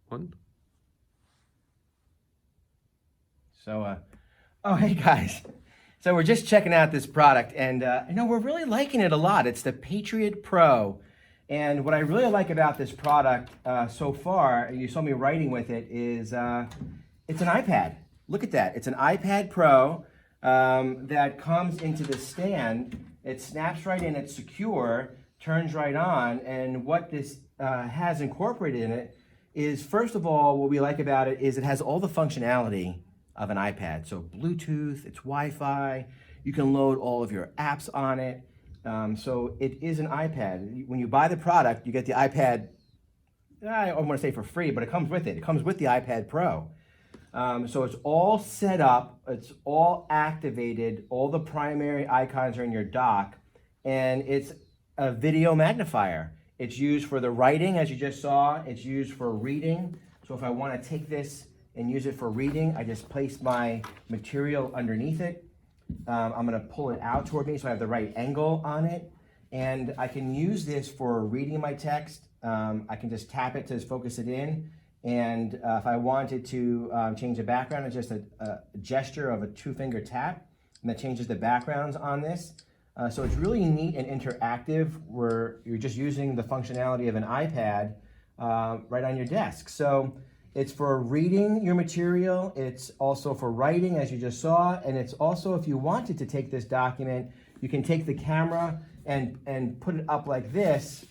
One. So, oh, hey guys. So we're just checking out this product, and we're really liking it a lot. It's the Patriot Pro. And what I really like about this product so far, you saw me writing with it, is it's an iPad. Look at that. It's an iPad Pro that comes into the stand. It snaps right in, it's secure, turns right on, and what this has incorporated in it is, first of all, what we like about it is it has all the functionality of an iPad. So Bluetooth, it's Wi-Fi, you can load all of your apps on it. So it is an iPad. When you buy the product, you get the iPad, I don't want to say for free, but it comes with it. It comes with the iPad Pro. So it's all set up, it's all activated, all the primary icons are in your dock, and it's a video magnifier. It's used for the writing, as you just saw. It's used for reading. So if I want to take this and use it for reading, I just place my material underneath it. I'm going to pull it out toward me so I have the right angle on it. And I can use this for reading my text. I can just tap it to focus it in. And if I wanted to change the background, it's just a gesture of a 2-finger tap, and that changes the backgrounds on this. So it's really neat and interactive, where you're just using the functionality of an iPad right on your desk. So it's for reading your material, it's also for writing, as you just saw, and it's also, if you wanted to take this document, you can take the camera and put it up like this.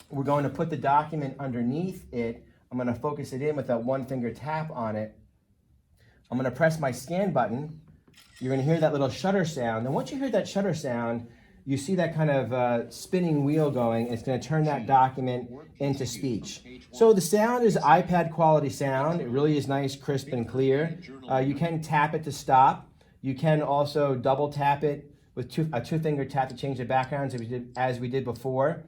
We're going to put the document underneath it. I'm going to focus it in with that 1-finger tap on it. I'm going to press my scan button. You're going to hear that little shutter sound. And once you hear that shutter sound, you see that kind of spinning wheel going. It's going to turn that document into speech. So the sound is iPad quality sound. It really is nice, crisp, and clear. You can tap it to stop. You can also double tap it with a 2-finger tap to change the backgrounds as we did before.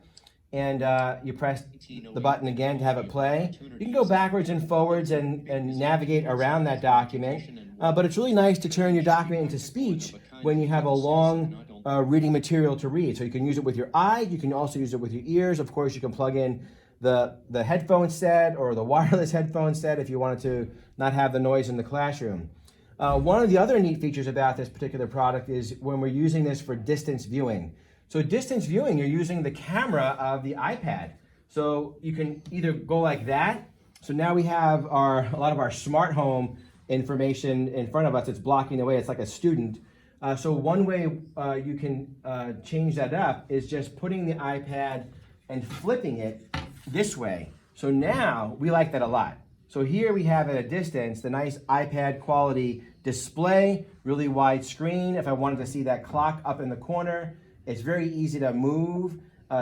And you press the button again to have it play. You can go backwards and forwards and navigate around that document. But it's really nice to turn your document into speech when you have a long reading material to read. So you can use it with your eye. You can also use it with your ears. Of course, you can plug in the headphone set or the wireless headphone set if you wanted to not have the noise in the classroom. One of the other neat features about this particular product is when we're using this for distance viewing. So distance viewing, you're using the camera of the iPad. So you can either go like that. So now we have a lot of our smart home information in front of us. It's blocking the way. It's like a student. So one way you can change that up is just putting the iPad and flipping it this way. So now we like that a lot. So here we have at a distance the nice iPad quality display, really wide screen. If I wanted to see that clock up in the corner, it's very easy to move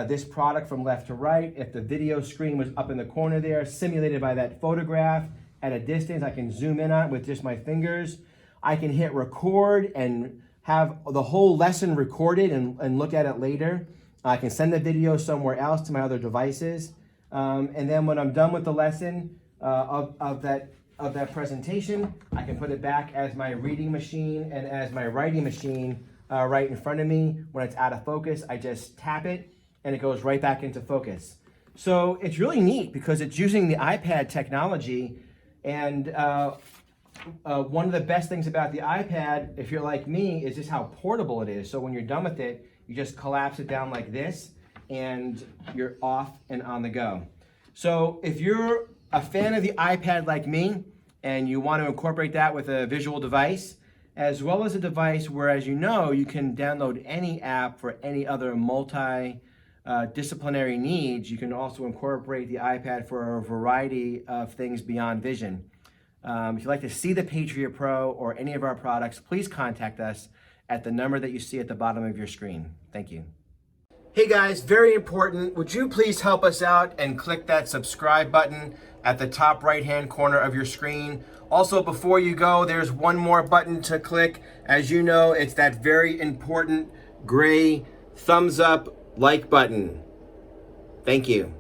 this product from left to right. If the video screen was up in the corner there, simulated by that photograph at a distance, I can zoom in on it with just my fingers. I can hit record and have the whole lesson recorded and look at it later. I can send the video somewhere else to my other devices. And then when I'm done with the lesson of that presentation, I can put it back as my reading machine and as my writing machine right in front of me. When it's out of focus, I just tap it and it goes right back into focus. So it's really neat because it's using the iPad technology. And one of the best things about the iPad, if you're like me, is just how portable it is. So when you're done with it, you just collapse it down like this and you're off and on the go. So if you're a fan of the iPad like me and you want to incorporate that with a visual device, as well as a device where, as you know, you can download any app for any other multi-disciplinary needs, you can also incorporate the iPad for a variety of things beyond vision. If you'd like to see the Patriot Pro or any of our products, please contact us at the number that you see at the bottom of your screen. Thank you. Hey guys, very important. Would you please help us out and click that subscribe button at the top right-hand corner of your screen? Also, before you go, there's one more button to click. As you know, it's that very important gray thumbs up like button. Thank you.